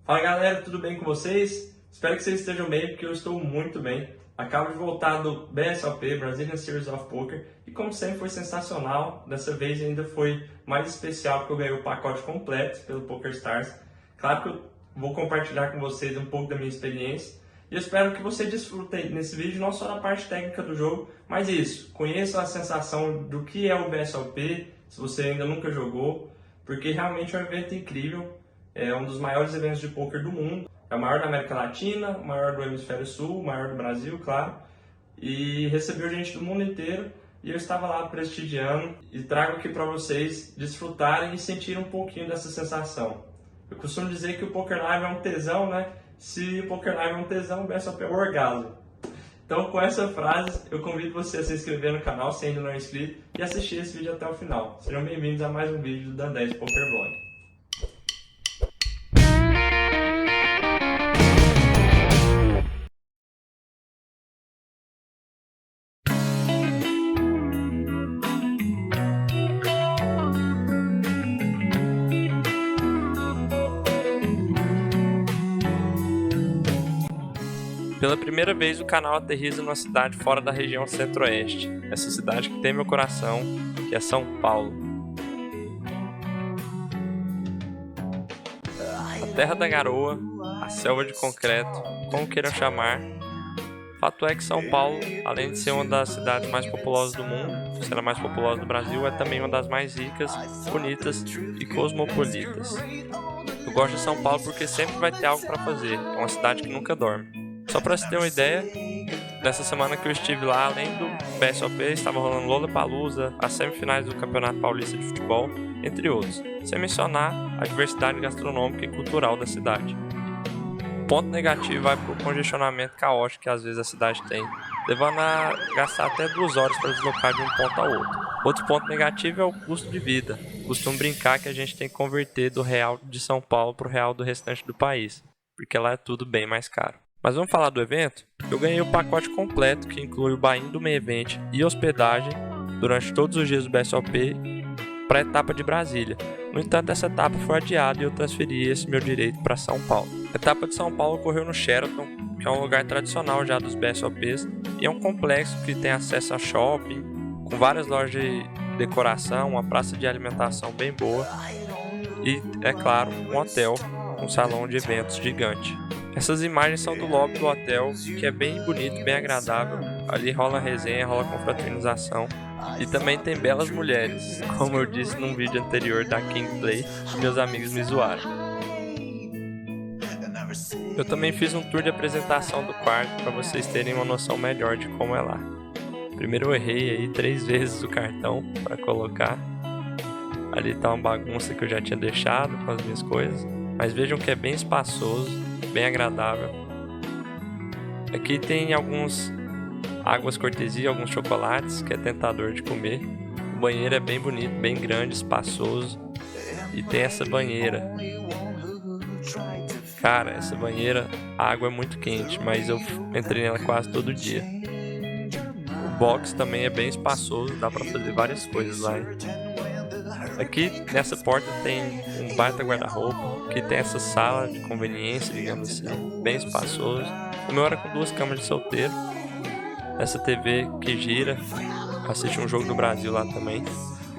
Fala galera, tudo bem com vocês? Espero que vocês estejam bem, porque eu estou muito bem. Acabo de voltar do BSOP, Brazilian Series of Poker, e como sempre foi sensacional. Dessa vez ainda foi mais especial porque eu ganhei o pacote completo pelo PokerStars. Claro que eu vou compartilhar com vocês um pouco da minha experiência e eu espero que você desfrute nesse vídeo não só da parte técnica do jogo, mas isso, conheça a sensação do que é o BSOP, se você ainda nunca jogou, porque realmente é um evento incrível. É um dos maiores eventos de poker do mundo. É o maior da América Latina, o maior do Hemisfério Sul, o maior do Brasil, claro. E recebeu gente do mundo inteiro e eu estava lá prestigiando e trago aqui para vocês desfrutarem e sentirem um pouquinho dessa sensação. Eu costumo dizer que o Poker Live é um tesão, né? Se o Poker Live é um tesão, o BSOP é um orgasmo. Então, com essa frase, eu convido você a se inscrever no canal se ainda não é inscrito e assistir esse vídeo até o final. Sejam bem-vindos a mais um vídeo do Dan10 Poker Vlog. Pela primeira vez o canal aterriza numa cidade fora da região centro-oeste, essa cidade que tem meu coração, que é São Paulo. A terra da garoa, a selva de concreto, como queiram chamar. Fato é que São Paulo, além de ser uma das cidades mais populosas do mundo, ser a mais populosa do Brasil, é também uma das mais ricas, bonitas e cosmopolitas. Eu gosto de São Paulo porque sempre vai ter algo para fazer, é uma cidade que nunca dorme. Só para você ter uma ideia, nessa semana que eu estive lá, além do BSOP, estava rolando Lollapalooza, as semifinais do Campeonato Paulista de Futebol, entre outros, sem mencionar a diversidade gastronômica e cultural da cidade. O ponto negativo vai para o congestionamento caótico que às vezes a cidade tem, levando a gastar até 2 horas para deslocar de um ponto ao outro. Outro ponto negativo é o custo de vida. Costumo brincar que a gente tem que converter do real de São Paulo para o real do restante do país, porque lá é tudo bem mais caro. Mas vamos falar do evento? Eu ganhei o pacote completo que inclui o buy-in do Main Event e hospedagem durante todos os dias do BSOP para a etapa de Brasília. No entanto, essa etapa foi adiada e eu transferi esse meu direito para São Paulo. A etapa de São Paulo ocorreu no Sheraton, que é um lugar tradicional já dos BSOPs e é um complexo que tem acesso a shopping, com várias lojas de decoração, uma praça de alimentação bem boa e, é claro, um hotel, um salão de eventos gigante. Essas imagens são do lobby do hotel, que é bem bonito, bem agradável. Ali rola resenha, rola confraternização. E também tem belas mulheres, como eu disse num vídeo anterior da King Play, que meus amigos me zoaram. Eu também fiz um tour de apresentação do quarto para vocês terem uma noção melhor de como é lá. Primeiro eu errei aí 3 vezes o cartão para colocar. Ali tá uma bagunça que eu já tinha deixado com as minhas coisas. Mas vejam que é bem espaçoso, bem agradável. Aqui tem alguns águas cortesia, alguns chocolates que é tentador de comer. O banheiro é bem bonito, bem grande, espaçoso. E tem essa banheira. Cara, essa banheira, a água é muito quente, mas eu entrei nela quase todo dia. O box também é bem espaçoso, dá pra fazer várias coisas lá. Aqui nessa porta tem um baita guarda-roupa, que tem essa sala de conveniência, digamos assim, bem espaçoso. O meu era com 2 camas de solteiro. Essa TV que gira, assiste um jogo do Brasil lá também.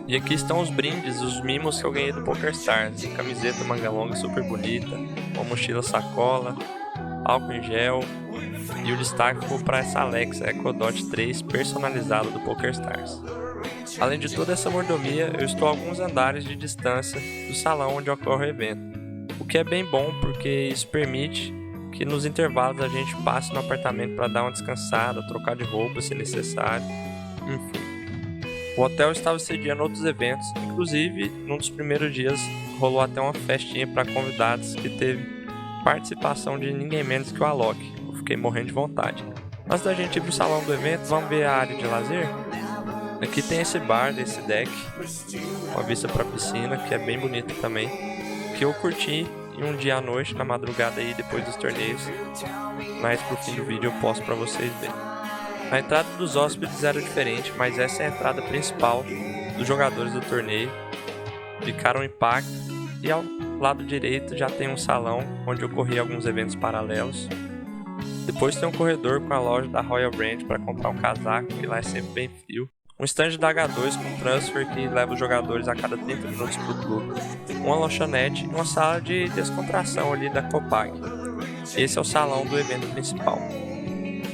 E aqui estão os brindes, os mimos que eu ganhei do PokerStars. Camiseta manga longa super bonita, uma mochila sacola, álcool em gel. E o destaque foi para essa Alexa Echo Dot 3 personalizada do PokerStars. Além de toda essa mordomia, eu estou a alguns andares de distância do salão onde ocorre o evento, o que é bem bom porque isso permite que nos intervalos a gente passe no apartamento para dar uma descansada, trocar de roupa se necessário, enfim. O hotel estava sediando outros eventos, inclusive num dos primeiros dias rolou até uma festinha para convidados que teve participação de ninguém menos que o Alok. Eu fiquei morrendo de vontade. Antes da gente ir para o salão do evento, vamos ver a área de lazer? Aqui tem esse bar, esse deck, com a vista para a piscina, que é bem bonito também, que eu curti em um dia à noite, na madrugada aí, depois dos torneios, mas pro fim do vídeo eu posto para vocês verem. A entrada dos hóspedes era diferente, mas essa é a entrada principal dos jogadores do torneio, de cara um impacto, e lado direito já tem um salão onde ocorriam alguns eventos paralelos. Depois tem um corredor com a loja da Royal Brand para comprar um casaco, que lá é sempre bem frio. Um stand da H2 com transfer que leva os jogadores a cada 30 minutos para o clube. Uma lanchonete e uma sala de descontração ali da Copag. Esse é o salão do evento principal.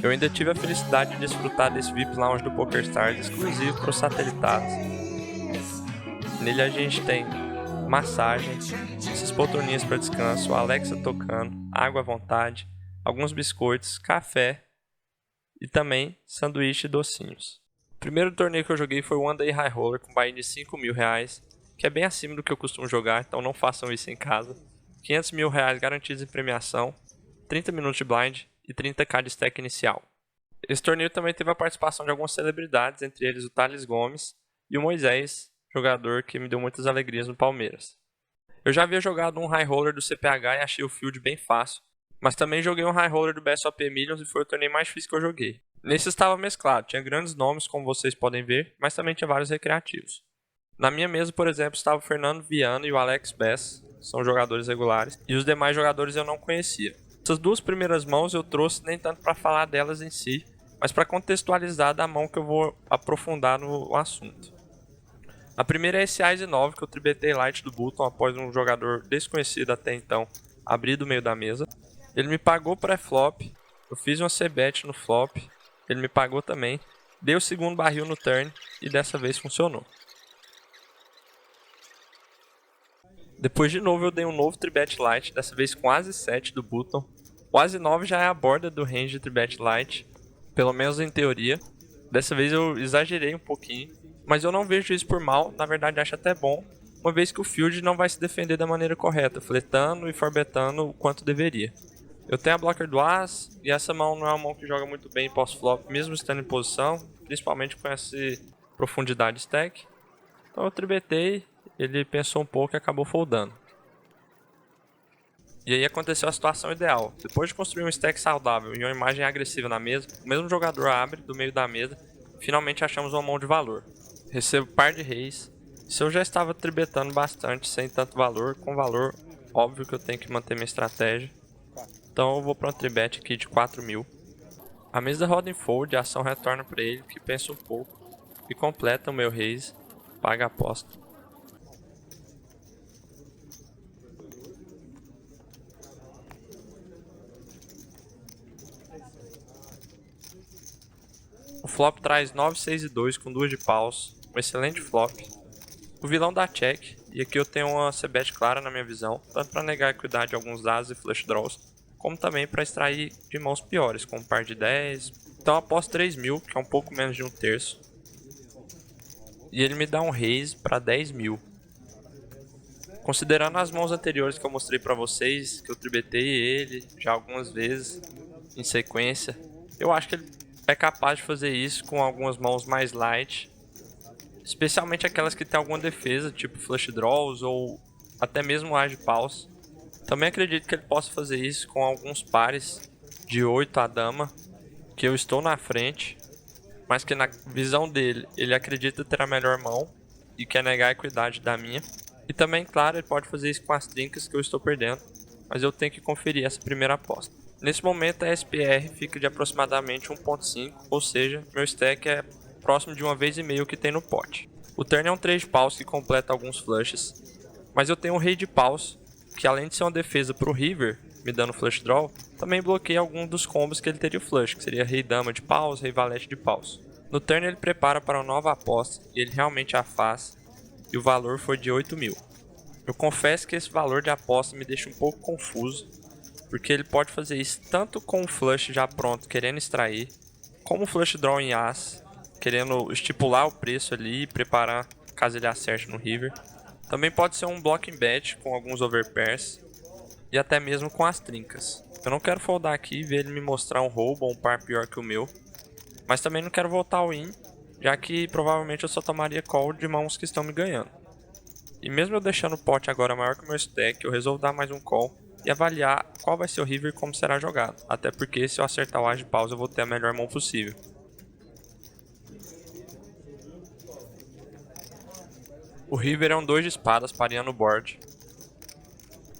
Eu ainda tive a felicidade de desfrutar desse VIP Lounge do PokerStars exclusivo para os satelitados. Nele a gente tem massagem, essas poltroninhas para descanso, a Alexa tocando, água à vontade, alguns biscoitos, café e também sanduíche e docinhos. O primeiro torneio que eu joguei foi o One Day High Roller com buy-in de R$5.000, que é bem acima do que eu costumo jogar, então não façam isso em casa. R$500.000 garantidos em premiação, 30 minutos de blind e 30k de stack inicial. Esse torneio também teve a participação de algumas celebridades, entre eles o Thales Gomes e o Moisés, jogador que me deu muitas alegrias no Palmeiras. Eu já havia jogado um High Roller do CPH e achei o field bem fácil, mas também joguei um High Roller do BSOP Millions e foi o torneio mais difícil que eu joguei. Nesse estava mesclado, tinha grandes nomes como vocês podem ver, mas também tinha vários recreativos. Na minha mesa, por exemplo, estava o Fernando Viana e o Alex Bess, são jogadores regulares, e os demais jogadores eu não conhecia. Essas duas primeiras mãos eu trouxe nem tanto para falar delas em si, mas para contextualizar da mão que eu vou aprofundar no assunto. A primeira é esse Ice 9 que eu tribetei light do button após um jogador desconhecido até então abrir do meio da mesa. Ele me pagou pré-flop, eu fiz uma C-bet no flop, ele me pagou também, dei o segundo barril no turn e dessa vez funcionou. Depois de novo eu dei um novo tribet light, dessa vez com Ace 7 do button. O Ace 9 já é a borda do range de tribet light, pelo menos em teoria. Dessa vez eu exagerei um pouquinho, mas eu não vejo isso por mal, na verdade acho até bom, uma vez que o field não vai se defender da maneira correta, fletando e forbetando o quanto deveria. Eu tenho a blocker do As, e essa mão não é uma mão que joga muito bem pós-flop, mesmo estando em posição, principalmente com essa profundidade stack. Então eu tribetei, ele pensou um pouco e acabou foldando. E aí aconteceu a situação ideal. Depois de construir um stack saudável e uma imagem agressiva na mesa, o mesmo jogador abre do meio da mesa e finalmente achamos uma mão de valor. Recebo par de reis. Se eu já estava tribetando bastante sem tanto valor, com valor, óbvio que eu tenho que manter minha estratégia. Então eu vou para um tribet aqui de 4.000. A mesa roda em fold, a ação retorna para ele, que pensa um pouco e completa o meu raise, paga a aposta. O flop traz 9, 6 e 2 com 2 de paus, um excelente flop. O vilão dá check, e aqui eu tenho uma c-bet clara na minha visão, tanto para negar a equidade de alguns ases e flush draws, como também para extrair de mãos piores, como par de 10. Então eu aposto 3.000, que é um pouco menos de um terço. E ele me dá um raise para 10.000. Considerando as mãos anteriores que eu mostrei para vocês, que eu tribetei ele já algumas vezes em sequência, eu acho que ele é capaz de fazer isso com algumas mãos mais light, especialmente aquelas que tem alguma defesa, tipo flush draws ou até mesmo as de paus. Também acredito que ele possa fazer isso com alguns pares de 8 a dama, que eu estou na frente, mas que na visão dele, ele acredita ter a melhor mão e quer negar a equidade da minha. E também, claro, ele pode fazer isso com as trincas que eu estou perdendo, mas eu tenho que conferir essa primeira aposta. Nesse momento a SPR fica de aproximadamente 1.5, ou seja, meu stack é próximo de 1,5 que tem no pote. O turn é um 3 de paus que completa alguns flushes, mas eu tenho um rei de paus, que além de ser uma defesa para o river, me dando flush draw, também bloqueia alguns dos combos que ele teria flush, que seria rei dama de paus, rei valete de paus. No turn ele prepara para uma nova aposta, e ele realmente a faz, e o valor foi de 8.000. Eu confesso que esse valor de aposta me deixa um pouco confuso, porque ele pode fazer isso tanto com o flush já pronto, querendo extrair, como o flush draw em as, querendo estipular o preço ali e preparar caso ele acerte no river. Também pode ser um blocking bet com alguns overpairs e até mesmo com as trincas. Eu não quero foldar aqui e ver ele me mostrar um roubo ou um par pior que o meu, mas também não quero voltar ao in, já que provavelmente eu só tomaria call de mãos que estão me ganhando. E mesmo eu deixando o pote agora maior que o meu stack, eu resolvo dar mais um call e avaliar qual vai ser o river e como será jogado, até porque se eu acertar o as de paus eu vou ter a melhor mão possível. O river é um 2 de espadas pareando o board.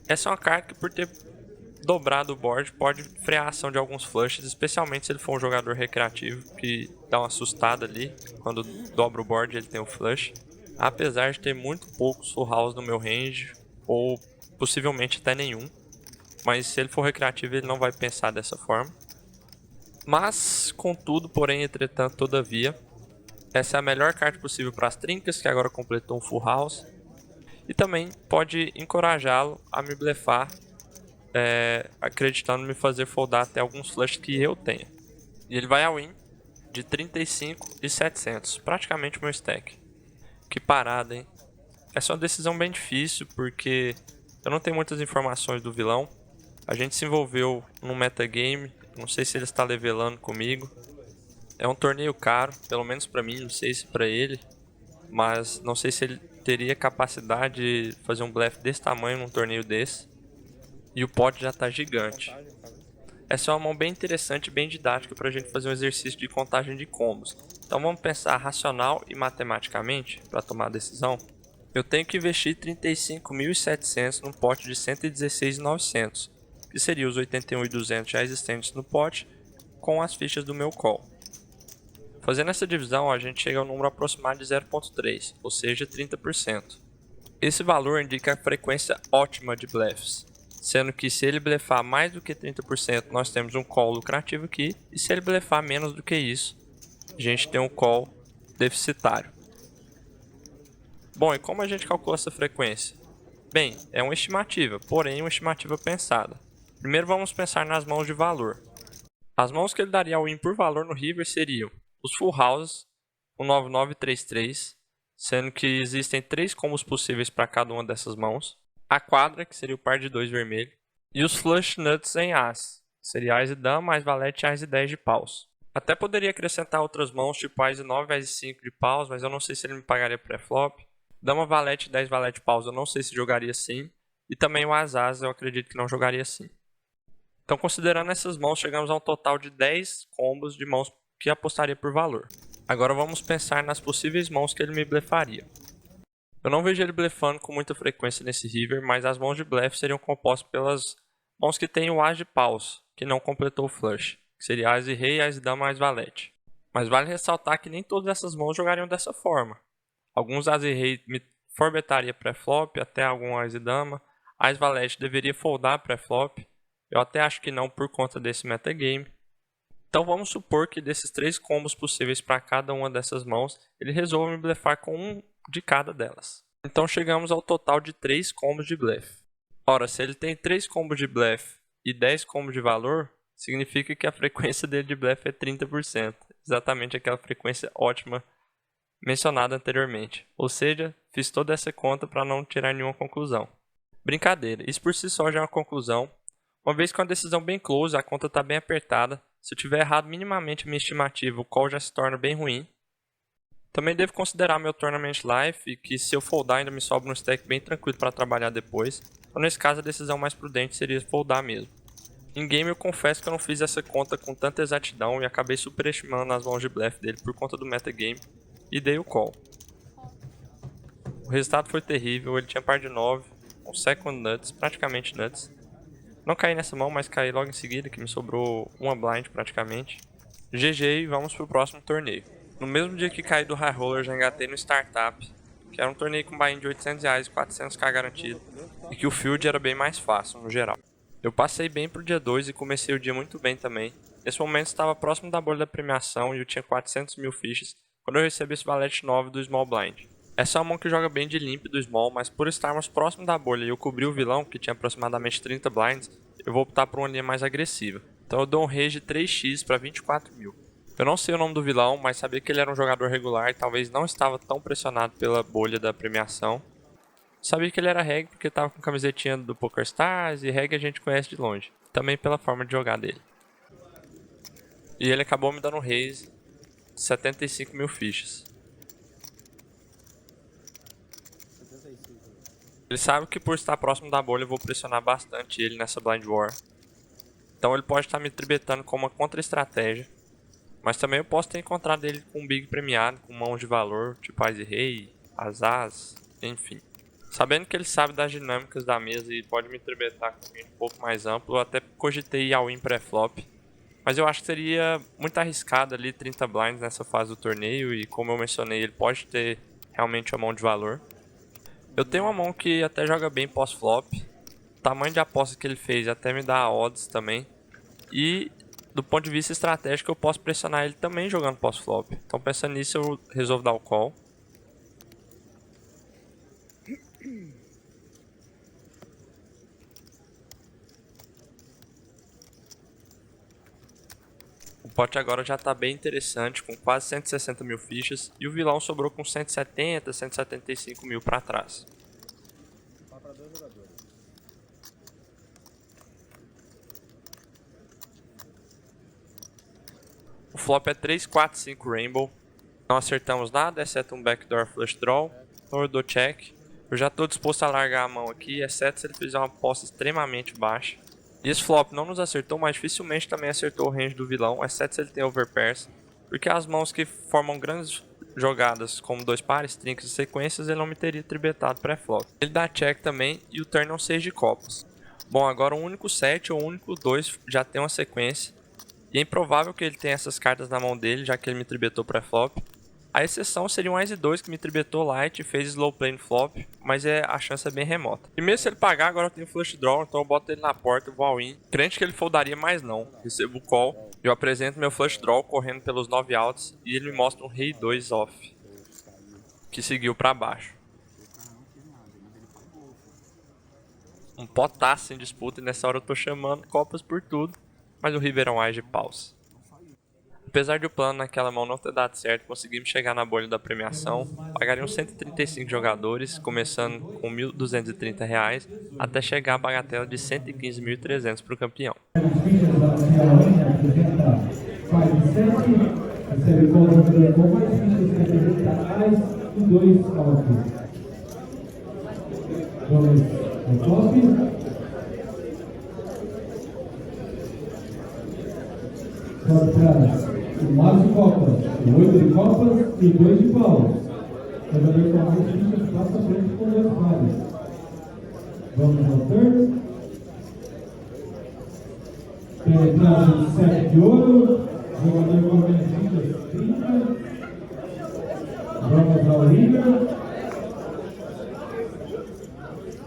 Essa é uma carta que, por ter dobrado o board, pode frear a ação de alguns flushes, especialmente se ele for um jogador recreativo que dá uma assustada ali. Quando dobra o board ele tem o flush. Apesar de ter muito poucos full house no meu range, ou possivelmente até nenhum. Mas se ele for recreativo ele não vai pensar dessa forma. Mas, contudo, porém, entretanto, todavia, essa é a melhor carta possível para as trincas, que agora completou um full house. E também pode encorajá-lo a me blefar, acreditando em me fazer foldar até alguns flushes que eu tenha. E ele vai a win de 35.700, praticamente o meu stack. Que parada, hein? Essa é uma decisão bem difícil, porque eu não tenho muitas informações do vilão. A gente se envolveu num metagame, não sei se ele está levelando comigo. É um torneio caro, pelo menos pra mim, não sei se pra ele. Mas não sei se ele teria capacidade de fazer um blefe desse tamanho num torneio desse. E o pot já tá gigante. Essa é uma mão bem interessante e bem didática pra gente fazer um exercício de contagem de combos. Então vamos pensar racional e matematicamente para tomar a decisão. Eu tenho que investir 35.700 num pote de 116.900, que seria os 81.200 já existentes no pote, com as fichas do meu call. Fazendo essa divisão, a gente chega a um número aproximado de 0.3, ou seja, 30%. Esse valor indica a frequência ótima de blefs, sendo que se ele blefar mais do que 30%, nós temos um call lucrativo aqui, e se ele blefar menos do que isso, a gente tem um call deficitário. Bom, e como a gente calcula essa frequência? Bem, é uma estimativa, porém uma estimativa pensada. Primeiro vamos pensar nas mãos de valor. As mãos que ele daria win por valor no river seriam os full houses, o 9933, sendo que existem 3 combos possíveis para cada uma dessas mãos. A quadra, que seria o par de 2 vermelho. E os flush nuts em as, que seria as e dama, mais valete, as e 10 de paus. Até poderia acrescentar outras mãos, tipo as e 9, as e 5 de paus, mas eu não sei se ele me pagaria pré-flop. Dama valete, 10 valete paus, eu não sei se jogaria assim. E também o as eu acredito que não jogaria assim. Então, considerando essas mãos, chegamos a um total de 10 combos de mãos que apostaria por valor. Agora vamos pensar nas possíveis mãos que ele me blefaria. Eu não vejo ele blefando com muita frequência nesse river, mas as mãos de blefe seriam compostas pelas mãos que tem o as de paus, que não completou o flush, que seria as e rei, as e dama, as valete. Mas vale ressaltar que nem todas essas mãos jogariam dessa forma. Alguns as e rei me forbetaria pré-flop, até algum as e dama. As valete deveria foldar pré-flop. Eu até acho que não por conta desse metagame. Então vamos supor que desses 3 combos possíveis para cada uma dessas mãos, ele resolva me blefar com um de cada delas. Então chegamos ao total de 3 combos de blefe. Ora, se ele tem 3 combos de blefe e 10 combos de valor, significa que a frequência dele de blefe é 30%. Exatamente aquela frequência ótima mencionada anteriormente. Ou seja, fiz toda essa conta para não tirar nenhuma conclusão. Brincadeira, isso por si só já é uma conclusão. Uma vez com a decisão bem close, a conta está bem apertada. Se eu tiver errado minimamente a minha estimativa, o call já se torna bem ruim. Também devo considerar meu Tournament Life e que se eu foldar ainda me sobra um stack bem tranquilo para trabalhar depois. Então nesse caso a decisão mais prudente seria foldar mesmo. Em game eu confesso que eu não fiz essa conta com tanta exatidão e acabei superestimando as mãos de blefe dele por conta do metagame e dei o call. O resultado foi terrível, ele tinha par de 9, com second nuts, praticamente nuts. Não caí nessa mão, mas caí logo em seguida, que me sobrou uma blind praticamente. GG e vamos pro próximo torneio. No mesmo dia que caí do High Roller, já engatei no Startup, que era um torneio com buy-in de R$800 e 400k garantido, e que o field era bem mais fácil, no geral. Eu passei bem pro dia 2 e comecei o dia muito bem também. Nesse momento estava próximo da bolha da premiação e eu tinha 400 mil fichas, quando eu recebi esse valete 9 do Small Blind. Essa é uma mão que joga bem de limp do Small, mas por estarmos próximo da bolha e eu cobri o vilão, que tinha aproximadamente 30 blinds, eu vou optar por uma linha mais agressiva. Então eu dou um range de 3x para 24 mil. Eu não sei o nome do vilão, mas sabia que ele era um jogador regular e talvez não estava tão pressionado pela bolha da premiação. Sabia que ele era reg porque estava com camisetinha do PokerStars e reg a gente conhece de longe. Também pela forma de jogar dele. E ele acabou me dando um raise de 75 mil fichas. Ele sabe que por estar próximo da bolha eu vou pressionar bastante ele nessa Blind War. Então ele pode estar me tribetando com uma contra-estratégia. Mas também eu posso ter encontrado ele com um big premiado, com mãos de valor, tipo As e Rei, As, enfim. Sabendo que ele sabe das dinâmicas da mesa e pode me tribetar com um range um pouco mais amplo, eu até cogitei all-in pré-flop. Mas eu acho que seria muito arriscado ali 30 blinds nessa fase do torneio e como eu mencionei, ele pode ter realmente uma mão de valor. Eu tenho uma mão que até joga bem pós-flop. O tamanho de aposta que ele fez até me dá odds também. E do ponto de vista estratégico eu posso pressionar ele também jogando pós-flop. Então pensando nisso eu resolvo dar o call. O pote agora já está bem interessante, com quase 160 mil fichas, e o vilão sobrou com 170, 175 mil para trás. O flop é 3, 4, 5 Rainbow. Não acertamos nada, exceto um backdoor flush draw, então eu dou check. Eu já estou disposto a largar a mão aqui, exceto se ele fizer uma aposta extremamente baixa. E esse flop não nos acertou, mas dificilmente também acertou o range do vilão, exceto se ele tem overpairs. Porque as mãos que formam grandes jogadas, como 2 pares, trinques e sequências, ele não me teria tribetado pré-flop. Ele dá check também e o turn é um 6 de copas. Bom, agora o único 7 ou o único 2 já tem uma sequência. E é improvável que ele tenha essas cartas na mão dele, já que ele me tribetou pré-flop. A exceção seria um Ice 2 que me tribetou light e fez slow play no flop, mas a chance é bem remota. E mesmo se ele pagar, agora eu tenho flush draw, então eu boto ele na porta, vou all in. Crente que ele foldaria, mas não. Recebo o call, eu apresento meu flush draw correndo pelos 9 outs e ele me mostra um rei 2 off, que seguiu pra baixo. Um potaço em disputa e nessa hora eu tô chamando copas por tudo, mas o river é um Ice de paus. Apesar de o plano naquela mão não ter dado certo, conseguimos chegar na bolha da premiação. Pagariam 135 jogadores, começando com R$ 1.230, até chegar a bagatela de 115.300 para o campeão. O Márcio Copas, o 8 de Copas e 2 de paus. Jogador com mais fichas passa à frente com 2 pares. Vamos ao turn. Penetragem 7 de ouro. Jogador com mais fichas 30. Vamos ao river.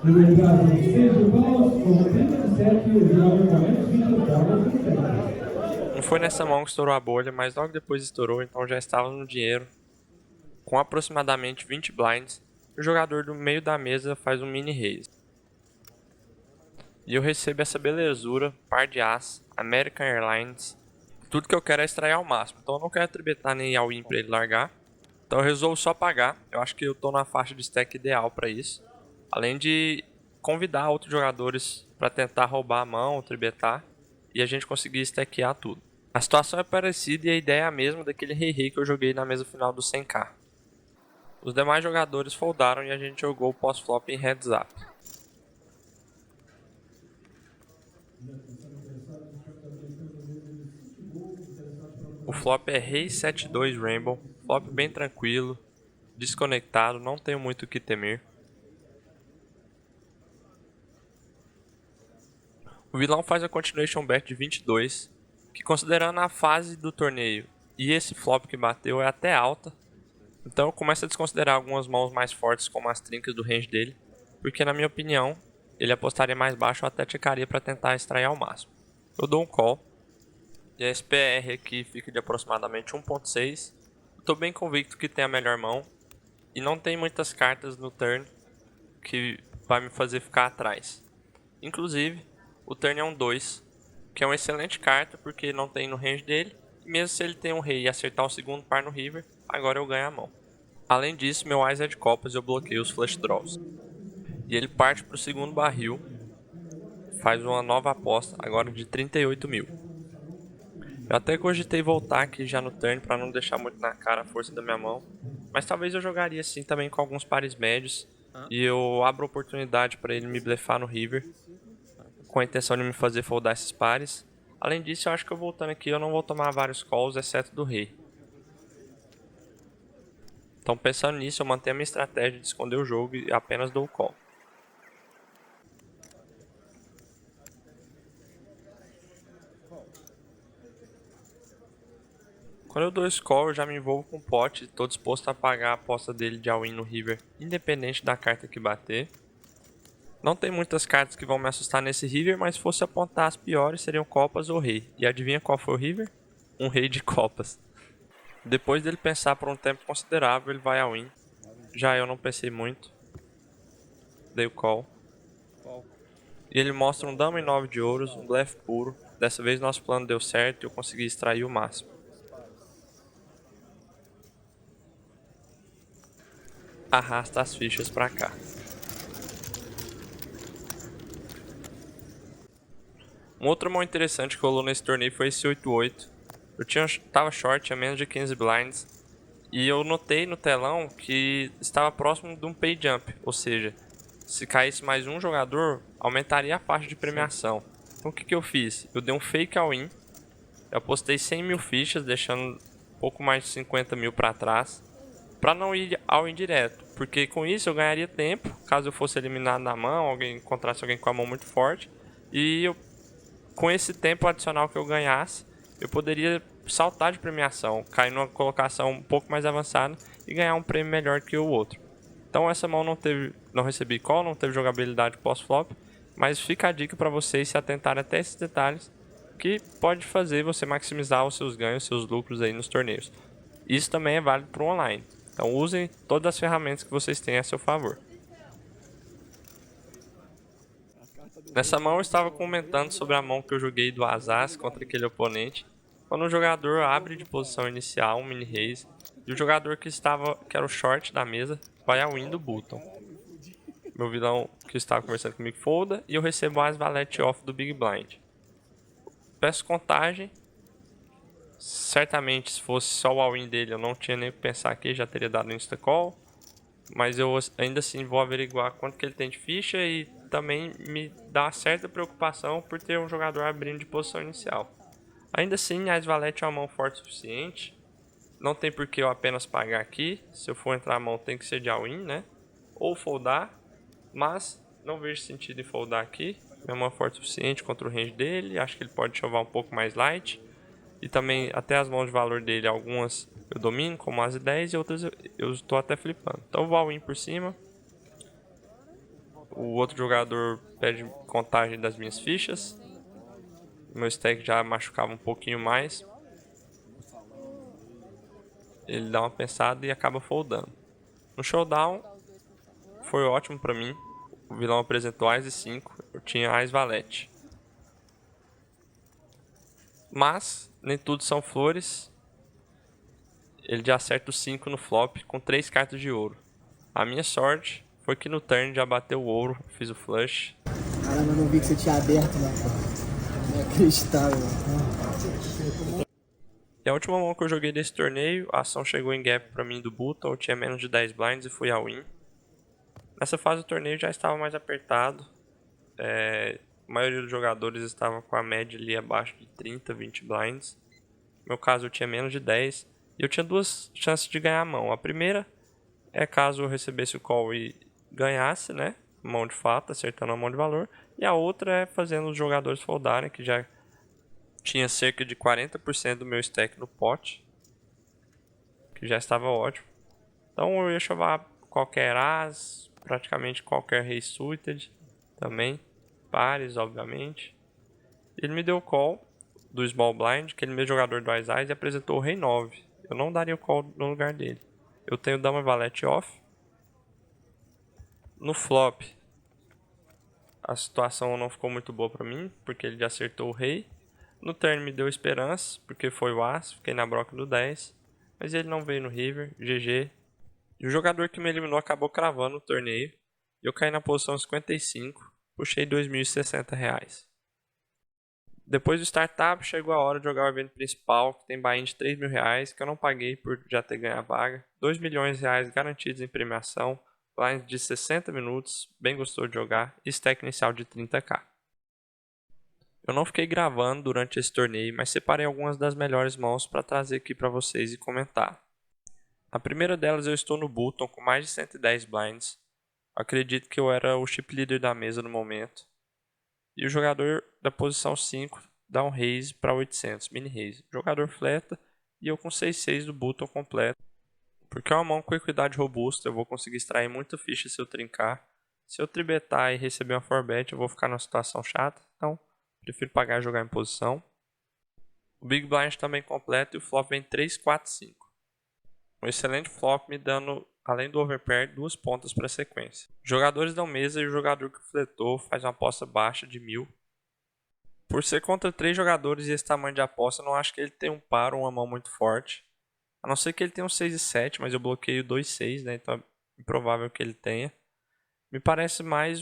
Penetragem 6 de paus com 37. O jogador com mais fichas joga 27. Não foi nessa mão que estourou a bolha, mas logo depois estourou, então já estava no dinheiro. Com aproximadamente 20 blinds, o jogador do meio da mesa faz um mini raise. E eu recebo essa belezura, par de as, American Airlines. Tudo que eu quero é extrair ao máximo, então eu não quero tribetar nem all-in para ele largar. Então eu resolvo só pagar, eu acho que eu estou na faixa de stack ideal para isso. Além de convidar outros jogadores para tentar roubar a mão, tribetar, e a gente conseguir stackear tudo. A situação é parecida e a ideia é a mesma daquele rei-rei que eu joguei na mesa final do 100k. Os demais jogadores foldaram e a gente jogou o pós-flop em heads up. O flop é rei 7-2 Rainbow, flop bem tranquilo, desconectado, não tenho muito o que temer. O vilão faz a continuation bet de 22, que considerando a fase do torneio e esse flop que bateu é até alta. Então eu começo a desconsiderar algumas mãos mais fortes como as trincas do range dele, porque na minha opinião ele apostaria mais baixo ou até checaria para tentar extrair ao máximo. Eu dou um call e a SPR aqui fica de aproximadamente 1.6. Estou bem convicto que tem a melhor mão e não tem muitas cartas no turn que vai me fazer ficar atrás. Inclusive o turn é um 2, que é uma excelente carta porque não tem no range dele, e mesmo se ele tem um rei e acertar o segundo par no river, agora eu ganho a mão. Além disso, meu Ice é de copas e eu bloqueio os flush draws. E ele parte para o segundo barril, faz uma nova aposta, agora de 38 mil. Eu até cogitei voltar aqui já no turn para não deixar muito na cara a força da minha mão, mas talvez eu jogaria assim também com alguns pares médios, e eu abro oportunidade para ele me blefar no river, com a intenção de me fazer foldar esses pares. Além disso, eu acho que eu voltando aqui eu não vou tomar vários calls, exceto do rei. Então pensando nisso, eu mantenho a minha estratégia de esconder o jogo e apenas dou o call. Quando eu dou esse call, eu já me envolvo com o pot e estou disposto a pagar a aposta dele de all-in no river, independente da carta que bater. Não tem muitas cartas que vão me assustar nesse river, mas se fosse apontar as piores seriam copas ou rei. E adivinha qual foi o river? Um rei de copas. Depois dele pensar por um tempo considerável, ele vai all-in. Já eu não pensei muito. Dei o call. E ele mostra um dama e 9 de ouros, um blefe puro. Dessa vez nosso plano deu certo e eu consegui extrair o máximo. Arrasta as fichas pra cá. Uma outra mão interessante que rolou nesse torneio foi esse 8-8. Eu tava short, tinha menos de 15 blinds. E eu notei no telão que estava próximo de um pay jump. Ou seja, se caísse mais um jogador, aumentaria a faixa de premiação. Então o que eu fiz? Eu dei um fake all-in. Eu apostei 100 mil fichas, deixando um pouco mais de 50 mil pra trás. Pra não ir all-in direto. Porque com isso eu ganharia tempo. Caso eu fosse eliminado na mão, alguém encontrasse alguém com a mão muito forte. E com esse tempo adicional que eu ganhasse, eu poderia saltar de premiação, cair numa colocação um pouco mais avançada e ganhar um prêmio melhor que o outro. Então essa mão não recebi call, não teve jogabilidade pós-flop, mas fica a dica para vocês se atentarem até esses detalhes, que pode fazer você maximizar os seus ganhos, seus lucros aí nos torneios. Isso também é válido para o online, então usem todas as ferramentas que vocês têm a seu favor. Nessa mão eu estava comentando sobre a mão que eu joguei do Azaz contra aquele oponente, quando o jogador abre de posição inicial um mini raise e o jogador que era o short da mesa vai ao win do button. Meu vilão que estava conversando comigo folda e eu recebo as valete off do Big Blind. Peço contagem. Certamente se fosse só o all-in dele eu não tinha nem o que pensar aqui, já teria dado insta call. Mas eu ainda assim vou averiguar quanto que ele tem de ficha e também me dá certa preocupação por ter um jogador abrindo de posição inicial. Ainda assim, a valete é uma mão forte o suficiente. Não tem por que eu apenas pagar aqui. Se eu for entrar a mão tem que ser de all-in, né? Ou foldar. Mas não vejo sentido em foldar aqui. Minha mão é forte o suficiente contra o range dele. Acho que ele pode chovar um pouco mais light. E também até as mãos de valor dele, algumas eu domino, como as 10 e outras eu estou até flipando. Então eu vou all-in por cima. O outro jogador pede contagem das minhas fichas. Meu stack já machucava um pouquinho mais. Ele dá uma pensada e acaba foldando. No showdown foi ótimo pra mim. O vilão apresentou Ás e 5. Eu tinha Ás valete. Mas nem tudo são flores. Ele já acerta o 5 no flop com 3 cartas de ouro. A minha sorte foi que no turn já bateu o ouro. Fiz o flush. Caramba, eu não vi que você tinha aberto, né, cara? Não é acreditável. E a última mão que eu joguei desse torneio, a ação chegou em gap pra mim do button. Eu tinha menos de 10 blinds e fui all-in. Nessa fase do torneio já estava mais apertado. A maioria dos jogadores estava com a média ali abaixo de 30, 20 blinds. No meu caso eu tinha menos de 10. E eu tinha duas chances de ganhar a mão. A primeira é caso eu recebesse o call e ganhasse, né? Mão de fato, acertando a mão de valor. E a outra é fazendo os jogadores foldarem, que já tinha cerca de 40% do meu stack no pot. Que já estava ótimo. Então eu ia chovar qualquer as, praticamente qualquer rei suited também. Pares, obviamente. Ele me deu o call do small blind, que ele mesmo jogador do Ás e apresentou o rei 9. Eu não daria o call no lugar dele. Eu tenho dama valete off. No flop, a situação não ficou muito boa pra mim, porque ele já acertou o rei. No turn me deu esperança, porque foi o as, fiquei na broca do 10. Mas ele não veio no river, GG. E o jogador que me eliminou acabou cravando o torneio. Eu caí na posição 55, puxei R$ 2.060. Depois do startup, chegou a hora de jogar o evento principal, que tem buy-in de R$ 3.000, que eu não paguei por já ter ganho a vaga. R$ 2 milhões garantidos em premiação, blinds de 60 minutos, bem gostoso de jogar, e stack inicial de 30k. Eu não fiquei gravando durante esse torneio, mas separei algumas das melhores mãos para trazer aqui para vocês e comentar. Na primeira delas eu estou no button com mais de 110 blinds. Acredito que eu era o chip leader da mesa no momento. E o jogador da posição 5 dá um raise para 800, mini raise. O jogador fleta e eu com 6-6 do button completo. Porque é uma mão com equidade robusta, eu vou conseguir extrair muita ficha se eu trincar. Se eu tribetar e receber uma 4bet, eu vou ficar numa situação chata. Então, prefiro pagar e jogar em posição. O Big Blind também completo e o flop vem 3, 4, 5. Um excelente flop me dando, além do overpair, 2 pontas para a sequência. Jogadores dão mesa e o jogador que fletou faz uma aposta baixa de 1000. Por ser contra 3 jogadores e esse tamanho de aposta, eu não acho que ele tem um par ou uma mão muito forte. A não ser que ele tenha um 6 e 7, mas eu bloqueio 2 6, né? Então é improvável que ele tenha. Me parece mais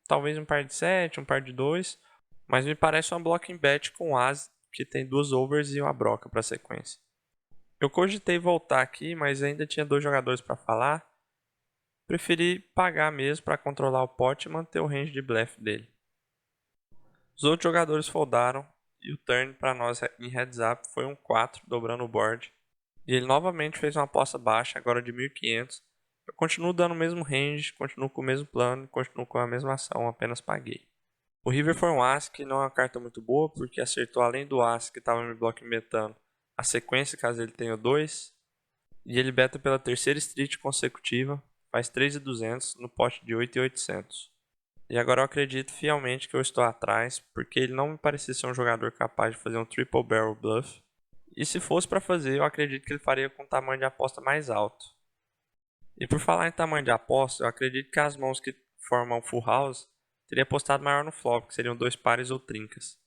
talvez um par de 7, um par de 2. Mas me parece uma blocking bet com as, que tem 2 overs e uma broca para sequência. Eu cogitei voltar aqui, mas ainda tinha 2 jogadores para falar. Preferi pagar mesmo para controlar o pot e manter o range de blefe dele. Os outros jogadores foldaram e o turn para nós em heads up foi um 4, dobrando o board. E ele novamente fez uma aposta baixa, agora de 1500. Eu continuo dando o mesmo range, continuo com o mesmo plano, continuo com a mesma ação, apenas paguei. O river foi um as, que não é uma carta muito boa, porque acertou além do as que estava me block betando a sequência caso ele tenha 2. E ele beta pela terceira street consecutiva, faz 3.200 no pote de 8.800. E agora eu acredito fielmente que eu estou atrás, porque ele não me parecia ser um jogador capaz de fazer um triple barrel bluff. E se fosse para fazer, eu acredito que ele faria com um tamanho de aposta mais alto. E por falar em tamanho de aposta, eu acredito que as mãos que formam full house teria apostado maior no flop, que seriam 2 pares ou trincas.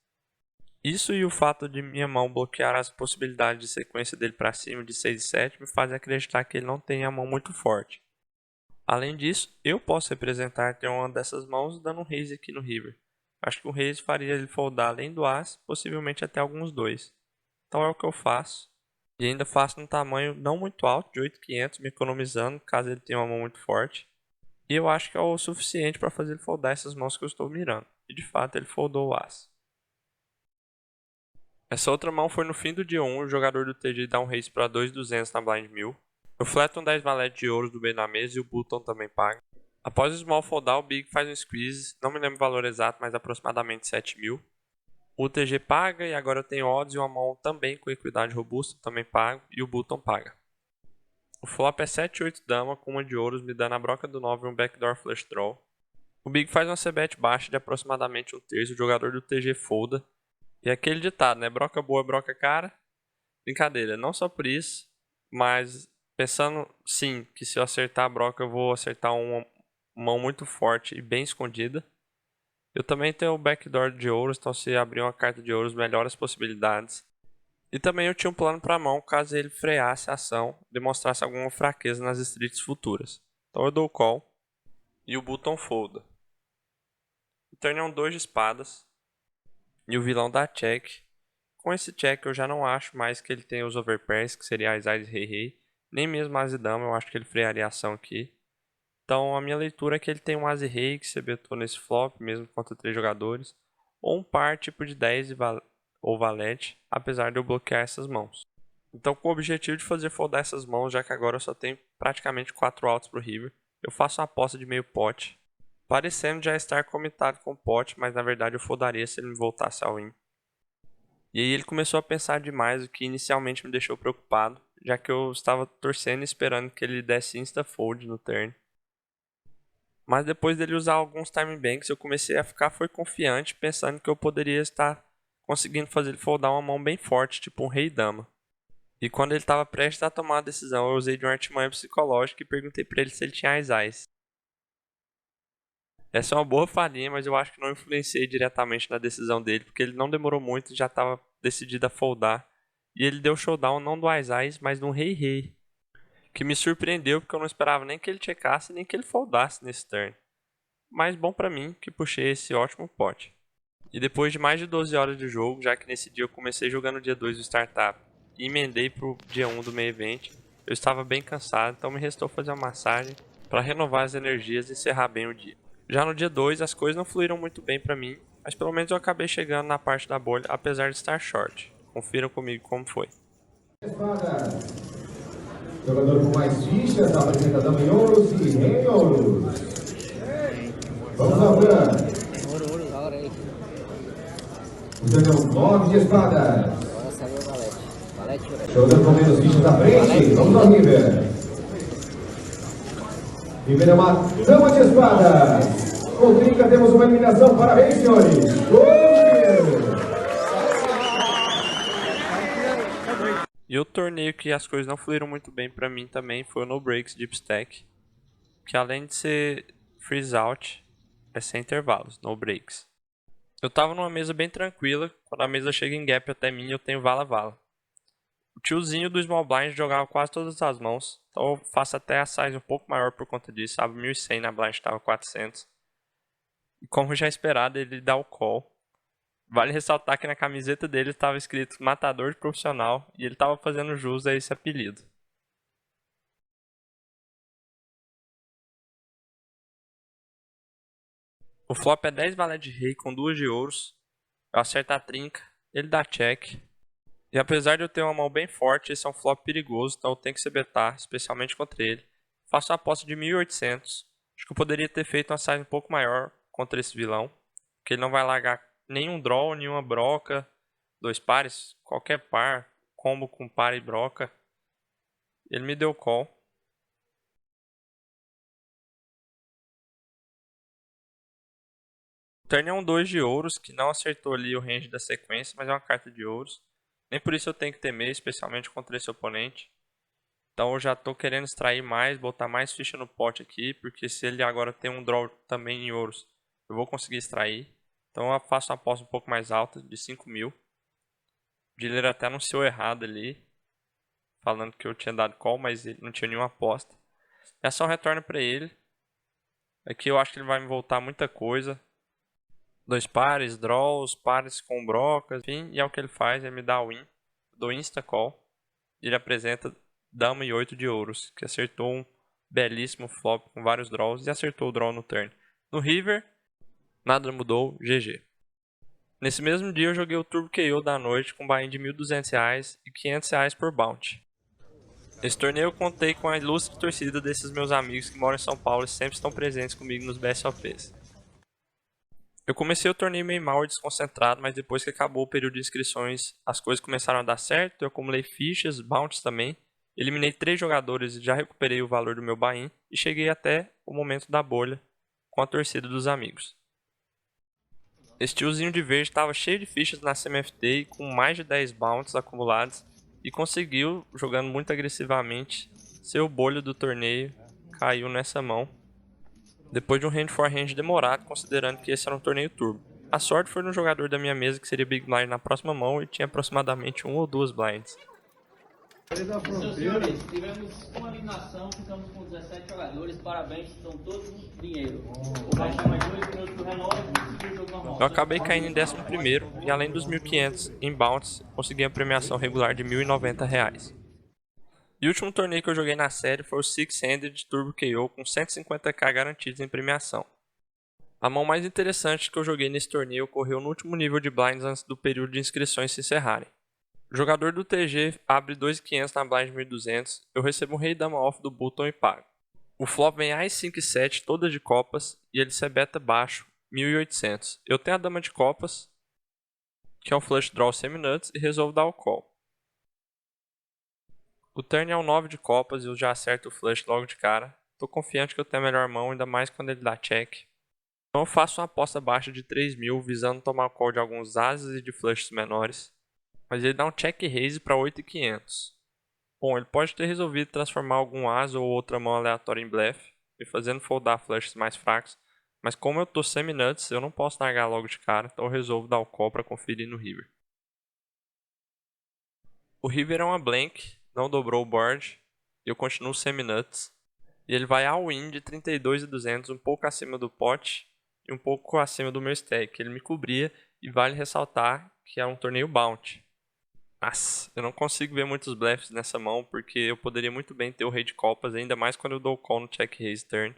Isso e o fato de minha mão bloquear as possibilidades de sequência dele para cima de 6 e 7 me fazem acreditar que ele não tem a mão muito forte. Além disso, eu posso representar ter uma dessas mãos dando um raise aqui no river. Acho que o raise faria ele foldar além do as, possivelmente até alguns 2. Então é o que eu faço. E ainda faço num tamanho não muito alto, de 8.500, me economizando caso ele tenha uma mão muito forte. E eu acho que é o suficiente para fazer ele foldar essas mãos que eu estou mirando. E de fato ele foldou o as. Essa outra mão foi no fim do dia 1, o jogador do TG dá um raise para 2.200 na blind 1000. Eu fleto um 10 valete de ouros do meio da mesa e o button também paga. Após o small foldar, o big faz um squeeze, não me lembro o valor exato, mas aproximadamente 7.000. O TG paga e agora eu tenho odds e uma mão também com equidade robusta, também pago, e o button paga. O flop é 7-8 dama com uma de ouros, me dando a broca do 9 e um backdoor flush draw. O big faz uma c-bet baixa de aproximadamente 1/3, o jogador do TG folda. E aquele ditado, né? Broca boa, broca cara. Brincadeira, não só por isso, mas pensando sim que se eu acertar a broca eu vou acertar uma mão muito forte e bem escondida. Eu também tenho o backdoor de ouros, então se abrir uma carta de ouros melhora as possibilidades. E também eu tinha um plano para a mão caso ele freasse a ação, demonstrasse alguma fraqueza nas streets futuras. Então eu dou o call e o button folda. O turn é um 2 de espadas e o vilão dá check. Com esse check eu já não acho mais que ele tenha os overpairs, que seria as Ais Rei Rei, nem mesmo as e dama, eu acho que ele frearia a ação aqui. Então a minha leitura é que ele tem um as e rei que se betou nesse flop, mesmo contra 3 jogadores, ou um par tipo de 10 ou valete, apesar de eu bloquear essas mãos. Então com o objetivo de fazer foldar essas mãos, já que agora eu só tenho praticamente 4 outs pro river, eu faço uma aposta de meio pote, parecendo já estar comitado com o pote, mas na verdade eu foldaria se ele me voltasse ao win. E aí ele começou a pensar demais, o que inicialmente me deixou preocupado, já que eu estava torcendo e esperando que ele desse insta-fold no turn. Mas depois dele usar alguns time banks, eu comecei a ficar confiante, pensando que eu poderia estar conseguindo fazer ele foldar uma mão bem forte, tipo um rei dama. E quando ele estava prestes a tomar a decisão, eu usei de uma artimanha psicológica e perguntei para ele se ele tinha as Ais. Essa é uma boa falhinha, mas eu acho que não influenciei diretamente na decisão dele, porque ele não demorou muito e já estava decidido a foldar. E ele deu showdown não do Ais, mas de um rei rei, que me surpreendeu porque eu não esperava nem que ele checasse nem que ele foldasse nesse turn. Mas bom pra mim que puxei esse ótimo pote. E depois de mais de 12 horas de jogo, já que nesse dia eu comecei jogando dia 2 do startup e emendei pro dia 1 do main event, eu estava bem cansado, então me restou fazer uma massagem para renovar as energias e encerrar bem o dia. Já no dia 2 as coisas não fluíram muito bem pra mim, mas pelo menos eu acabei chegando na parte da bolha apesar de estar short. Confiram comigo como foi. Jogador com mais fichas, apresenta dama em ouros e rei em ouros. Vamos ao branco. Ouro, da hora aí. O Daniel 9 de espadas. Agora saiu o valete. Valete, ouro. Jogador com menos fichas à frente. Vamos ao River. River é uma dama de espadas. Com trinca temos uma eliminação. Parabéns, senhores. E o torneio que as coisas não fluíram muito bem pra mim também foi o No Breaks Deep Stack, que além de ser freeze out, é sem intervalos, no breaks. Eu tava numa mesa bem tranquila, quando a mesa chega em gap até mim eu tenho vala-vala. O tiozinho do Small Blind jogava quase todas as mãos, então eu faço até a size um pouco maior por conta disso, abre 1100 na blind, tava 400. E como já esperado, ele dá o call. Vale ressaltar que na camiseta dele estava escrito Matador de Profissional e ele estava fazendo jus a esse apelido. O flop é 10 valete de rei com 2 de ouros. Eu acerto a trinca, ele dá check. E apesar de eu ter uma mão bem forte, esse é um flop perigoso, então eu tenho que se betar, especialmente contra ele. Faço uma aposta de 1.800. Acho que eu poderia ter feito uma size um pouco maior contra esse vilão, porque ele não vai largar nenhum draw, nenhuma broca, 2 pares, qualquer par, combo com par e broca. Ele me deu call. O turn é um 2 de ouros, que não acertou ali o range da sequência, mas é uma carta de ouros. Nem por isso eu tenho que temer, especialmente contra esse oponente. Então eu já estou querendo extrair mais, botar mais ficha no pote aqui, porque se ele agora tem um draw também em ouros, eu vou conseguir extrair. Então eu faço uma aposta um pouco mais alta, de 5.000. O dealer até anunciou errado ali, falando que eu tinha dado call, mas ele não tinha nenhuma aposta. Essa é um retorno para ele. Aqui eu acho que ele vai me voltar muita coisa. 2 pares, draws, pares com brocas, enfim, e é o que ele faz, ele me dá win. Eu dou insta call. Ele apresenta dama e 8 de ouros, que acertou um belíssimo flop com vários draws e acertou o draw no turn. No river, nada mudou, GG. Nesse mesmo dia eu joguei o Turbo KO da noite com buy-in de R$1.200 e R$500 por bounty. Nesse torneio eu contei com a ilustre torcida desses meus amigos que moram em São Paulo e sempre estão presentes comigo nos BSOPs. Eu comecei o torneio meio mal e desconcentrado, mas depois que acabou o período de inscrições as coisas começaram a dar certo, eu acumulei fichas, bounties também, eliminei 3 jogadores e já recuperei o valor do meu buy-in e cheguei até o momento da bolha com a torcida dos amigos. Esse tiozinho de verde estava cheio de fichas na CMFT com mais de 10 bounties acumulados e conseguiu, jogando muito agressivamente, ser o bolho do torneio, caiu nessa mão. Depois de um hand for hand demorado, considerando que esse era um torneio turbo. A sorte foi no jogador da minha mesa que seria Big Blind na próxima mão e tinha aproximadamente 1 ou 2 blinds. Seus senhores, tivemos uma eliminação, ficamos com 17 jogadores, parabéns, estão todos no dinheiro. O vai chamar 2 minutos do relógio e seguir o jogo normal. Eu acabei caindo em 11º e além dos 1.500 em bounties, consegui a premiação regular de R$1.090. E o último torneio que eu joguei na série foi o Six Handed Turbo KO com 150k garantidos em premiação. A mão mais interessante que eu joguei nesse torneio ocorreu no último nível de blinds antes do período de inscrições se encerrarem. O jogador do TG abre 2.500 na blind 1.200, eu recebo um rei dama off do button e pago. O flop vem As 5 e 7, todas de copas, e ele se beta baixo, 1.800. Eu tenho a dama de copas, que é um flush draw semi-nuts, e resolvo dar o call. O turn é um 9 de copas e eu já acerto o flush logo de cara. Tô confiante que eu tenho a melhor mão, ainda mais quando ele dá check. Então eu faço uma aposta baixa de 3.000, visando tomar o call de alguns ases e de flushes menores. Mas ele dá um check raise para 8.500. Bom, ele pode ter resolvido transformar algum as ou outra mão aleatória em blefe, me fazendo foldar flushes mais fracos. Mas como eu tô semi-nuts, eu não posso largar logo de cara, então eu resolvo dar o call para conferir no river. O river é uma blank, não dobrou o board, e eu continuo semi-nuts. E ele vai all-in de 32.200, um pouco acima do pot e um pouco acima do meu stack. Ele me cobria e vale ressaltar que é um torneio bounty. Mas eu não consigo ver muitos bleffs nessa mão porque eu poderia muito bem ter o rei de copas, ainda mais quando eu dou o call no check raise turn.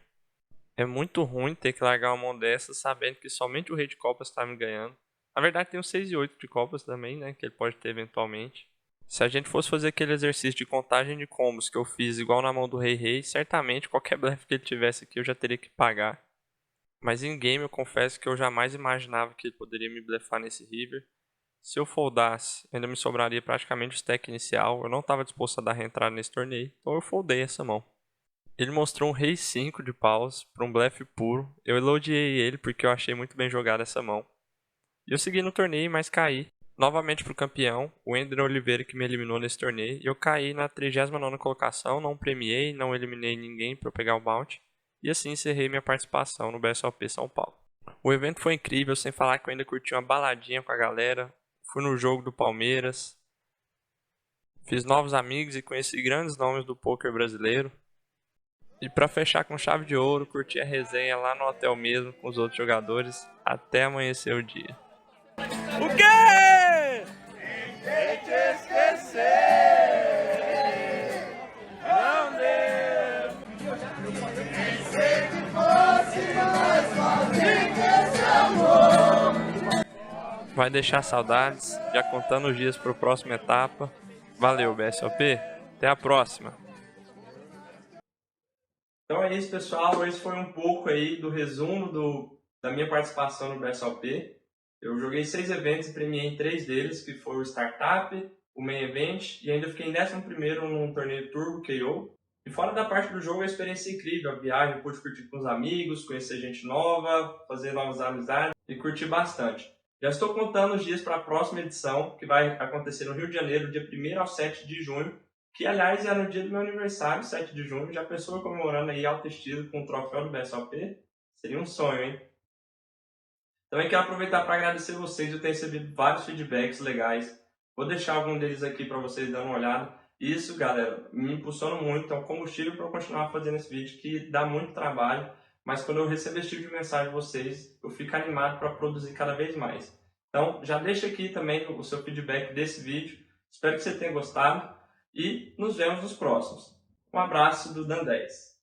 É muito ruim ter que largar uma mão dessas sabendo que somente o rei de copas está me ganhando. Na verdade tem o 6 e 8 de copas também, né, que ele pode ter eventualmente. Se a gente fosse fazer aquele exercício de contagem de combos que eu fiz igual na mão do Rei, certamente qualquer blefe que ele tivesse aqui eu já teria que pagar. Mas em game eu confesso que eu jamais imaginava que ele poderia me blefar nesse river. Se eu foldasse, ainda me sobraria praticamente o stack inicial. Eu não estava disposto a dar reentrada nesse torneio, então eu foldei essa mão. Ele mostrou um Rei 5 de paus para um blefe puro. Eu elogiei ele porque eu achei muito bem jogada essa mão. E eu segui no torneio, mas caí. Novamente para o campeão, o Ender Oliveira, que me eliminou nesse torneio. E eu caí na 39ª colocação, não premiei, não eliminei ninguém para eu pegar o bounty. E assim encerrei minha participação no BSOP São Paulo. O evento foi incrível, sem falar que eu ainda curti uma baladinha com a galera. Fui no jogo do Palmeiras. Fiz novos amigos e conheci grandes nomes do poker brasileiro. E para fechar com chave de ouro, curti a resenha lá no hotel mesmo com os outros jogadores até amanhecer o dia. O quê? Tentei te esquecer, não deu. Pensei que fosse mais fácil que esse amor. Vai deixar saudades, já contando os dias para a próxima etapa. Valeu, BSOP, até a próxima. Então é isso, pessoal, esse foi um pouco aí do resumo da minha participação no BSOP. Eu joguei 6 eventos e premiei em 3 deles, que foi o Startup, o Main Event, e ainda fiquei em 11º num torneio Turbo KO. E fora da parte do jogo, a experiência incrível, a viagem, eu pude curtir com os amigos, conhecer gente nova, fazer novas amizades e curtir bastante. Já estou contando os dias para a próxima edição, que vai acontecer no Rio de Janeiro, dia 1º ao 7 de junho, que aliás é no dia do meu aniversário, 7 de junho, já pensou comemorando aí alto estilo com o troféu do BSOP? Seria um sonho, hein? Também quero aproveitar para agradecer vocês, eu tenho recebido vários feedbacks legais. Vou deixar algum deles aqui para vocês darem uma olhada. Isso, galera, me impulsiona muito, é um combustível para eu continuar fazendo esse vídeo, que dá muito trabalho, mas quando eu recebo esse tipo de mensagem de vocês, eu fico animado para produzir cada vez mais. Então, já deixa aqui também o seu feedback desse vídeo, espero que você tenha gostado e nos vemos nos próximos. Um abraço do Dan10.